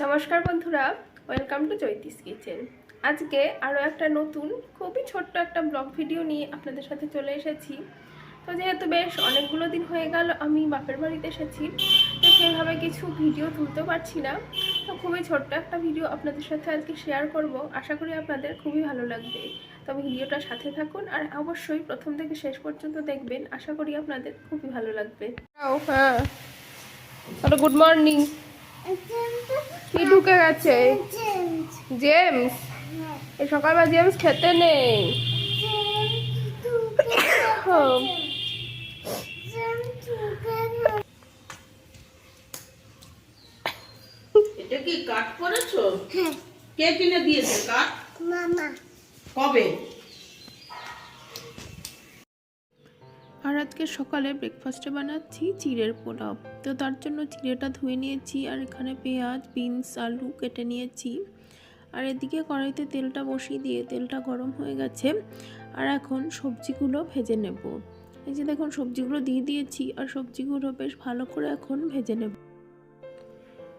নমস্কার বন্ধুরা, welcome to চৈতিস kitchen. আজকে আরও একটা নতুন খুবই ছোট্ট একটা ব্লগ ভিডিও নিয়ে আপনাদের সাথে চলে এসেছি। তো যেহেতু বেশ অনেকগুলো দিন হয়ে গেল আমি বাপের বাড়িতে এসেছি, তো সেইভাবে কিছু ভিডিও তুলতেও পারছি না। তো খুবই ছোট্ট একটা ভিডিও আপনাদের সাথে আজকে শেয়ার করব, আশা করি আপনাদের খুবই ভালো লাগবে। তো ভিডিওটার সাথে থাকুন আর অবশ্যই প্রথম থেকে শেষ পর্যন্ত দেখবেন, আশা করি আপনাদের খুবই ভালো লাগবে। হ্যাঁ, হ্যালো, গুড মর্নিং। কি ঢুকে গেছে? জেমস? এই সকালবেলা জেমস খেতে নেই। এটা কি কাট করেছো? কে কিনে দিয়েছে কাট? মামা। কবে? আর আজকে সকালে ব্রেকফাস্টে বানাচ্ছি চিড়ের পোলাও। তো তার জন্য চিড়েটা ধুয়ে নিয়েছি, আর এখানে পেঁয়াজ, বিনস, আলু কেটে নিয়েছি। আর এদিকে কড়াইতে তেলটা বসিয়ে দিয়ে তেলটা গরম হয়ে গেছে, আর এখন সবজিগুলো ভেজে নেব। এই যে দেখুন, সবজিগুলো দিয়ে দিয়েছি, আর সবজিগুলো বেশ ভালো করে এখন ভেজে নেব।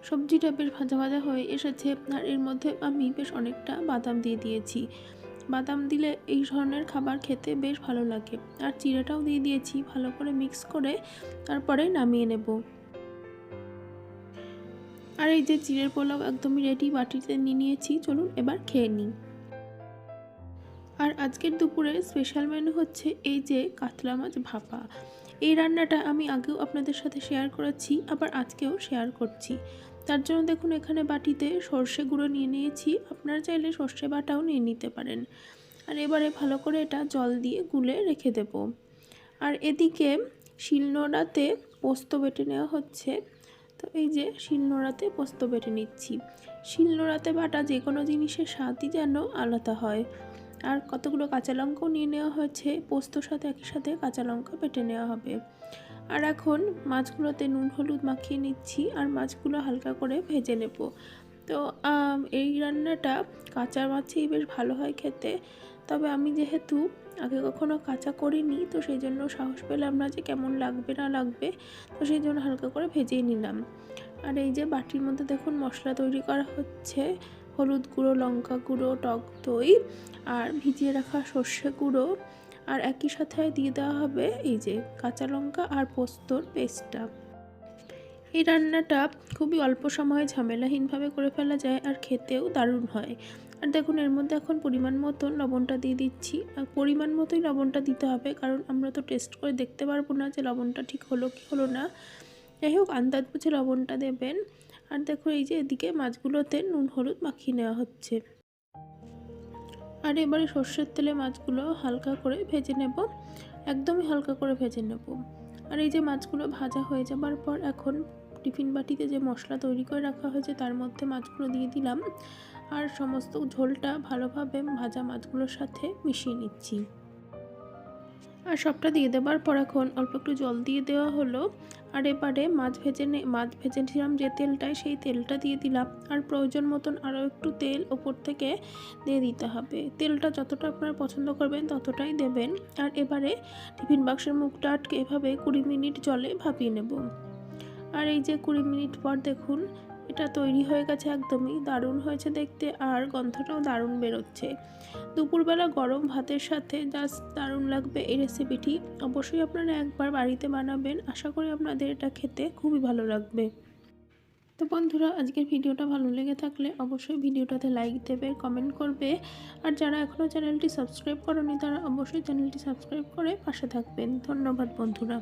সবজিটা বেশ ভাজা ভাজা হয়ে এসেছে, আর এর মধ্যে আমি বেশ অনেকটা বাদাম দিয়ে দিয়েছি। বাদাম দিলে এই ধরনের খাবার খেতে বেশ ভালো লাগে। আর চিড়েটাও দিয়ে দিয়েছি, ভালো করে মিক্স করে তারপরে নামিয়ে নেব। আর এই যে চিড়ের পোলাও একদমই রেডি, বাটিতে নিয়ে নিয়েছি। চলুন এবার খেয়ে নিই। আর আজকের দুপুরের স্পেশাল মেনু হচ্ছে এই যে কাতলা মাছ ভাপা। এই রান্নাটা আমি আগেও আপনাদের সাথে শেয়ার করেছি, আবার আজকেও শেয়ার করছি। তার জন্য দেখুন, এখানে বাটিতে সর্ষে গুঁড়ো নিয়ে নিয়েছি, আপনারা চাইলে সর্ষে বাটাও নিয়ে নিতে পারেন। আর এবারে ভালো করে এটা জল দিয়ে গুলে রেখে দেব। আর এদিকে শিলনোড়াতে পোস্ত বেটে নেওয়া হচ্ছে। তো এই যে শিলনোড়াতে পোস্ত বেটে নিচ্ছি। শিলনোড়াতে বাটা যে কোনো জিনিসের স্বাদই যেন আলাদা হয়। আর কতগুলো কাঁচা লঙ্কাও নিয়ে নেওয়া হয়েছে, পোস্তর সাথে একই সাথে কাঁচা লঙ্কা বেটে নেওয়া হবে। আর এখন মাছগুলোতে নুন হলুদ মাখিয়ে নিচ্ছি, আর মাছগুলো হালকা করে ভেজে নেব। তো এই রান্নাটা কাঁচা মাছেই বেশ ভালো হয় খেতে, তবে আমি যেহেতু আগে কখনো কাঁচা করিনি, তো সেই জন্য সাহস পেলাম না যে কেমন লাগবে না লাগবে, তো সেই জন্য হালকা করে ভেজেই নিলাম। আর এই যে বাটির মধ্যে দেখুন মশলা তৈরি করা হচ্ছে, হলুদ গুঁড়ো, লঙ্কা গুঁড়ো, টক দই, আর ভিজিয়ে রাখা সর্ষে গুঁড়ো, আর একই সাথে দিয়ে দেওয়া হবে এই যে কাঁচা লঙ্কা আর পোস্তর পেস্টটা। এই রান্নাটা খুবই অল্প সময়ে ঝামেলাহীনভাবে করে ফেলা যায়, আর খেতেও দারুণ হয়। আর দেখুন, এর মধ্যে এখন পরিমাণ মতন লবণটা দিয়ে দিচ্ছি। আর পরিমাণ মতোই লবণটা দিতে হবে, কারণ আমরা তো টেস্ট করে দেখতে পারবো না যে লবণটা ঠিক হলো কি হলো না। যাই হোক, আন্দাজ বুঝে লবণটা দেবেন। আর দেখুন, এই যে এদিকে মাছগুলোতে নুন হলুদ মাখিয়ে নেওয়া হচ্ছে। আর এবারে সর্ষের তেলে মাছগুলো হালকা করে ভেজে নেব, একদমই হালকা করে ভেজে নেব। আর এই যে মাছগুলো ভাজা হয়ে যাবার পর এখন টিফিন বাটিতে যে মশলা তৈরি করে রাখা হয়েছে তার মধ্যে মাছগুলো দিয়ে দিলাম, আর সমস্ত ঝোলটা ভালোভাবে ভাজা মাছগুলোর সাথে মিশিয়ে নিচ্ছি। আর সবটা দিয়ে দেবার পর এখন অল্প একটু জল দিয়ে দেওয়া হলো। আর এবারে মাছ ভেজেছিলাম যে তেলটায়, সেই তেলটা দিয়ে দিলাম। আর প্রয়োজন মতন আরও একটু তেল ওপর থেকে দিয়ে দিতে হবে। তেলটা যতটা আপনারা পছন্দ করবেন ততটাই দেবেন। আর এবারে টিফিন বাক্সের মুখটা আটকে এভাবে 20 মিনিট জলে ভাপিয়ে নেব। আর এই যে 20 মিনিট পর দেখুন, এটা তৈরি হয়ে গেছে, একদমই দারুণ হয়েছে দেখতে, আর গন্ধটাও দারুণ বেরোচ্ছে। দুপুরবেলা গরম ভাতের সাথে জাস্ট দারুণ লাগবে এই রেসিপিটি। অবশ্যই আপনারা একবার বাড়িতে বানাবেন, আশা করি আপনাদের এটা খেতে খুবই ভালো লাগবে। তো বন্ধুরা, আজকের ভিডিওটা ভালো লেগে থাকলে অবশ্যই ভিডিওটাতে লাইক দেবে, কমেন্ট করবে। আর যারা এখনও চ্যানেলটি সাবস্ক্রাইব করেনি তারা অবশ্যই চ্যানেলটি সাবস্ক্রাইব করে পাশে থাকবেন। ধন্যবাদ বন্ধুরা।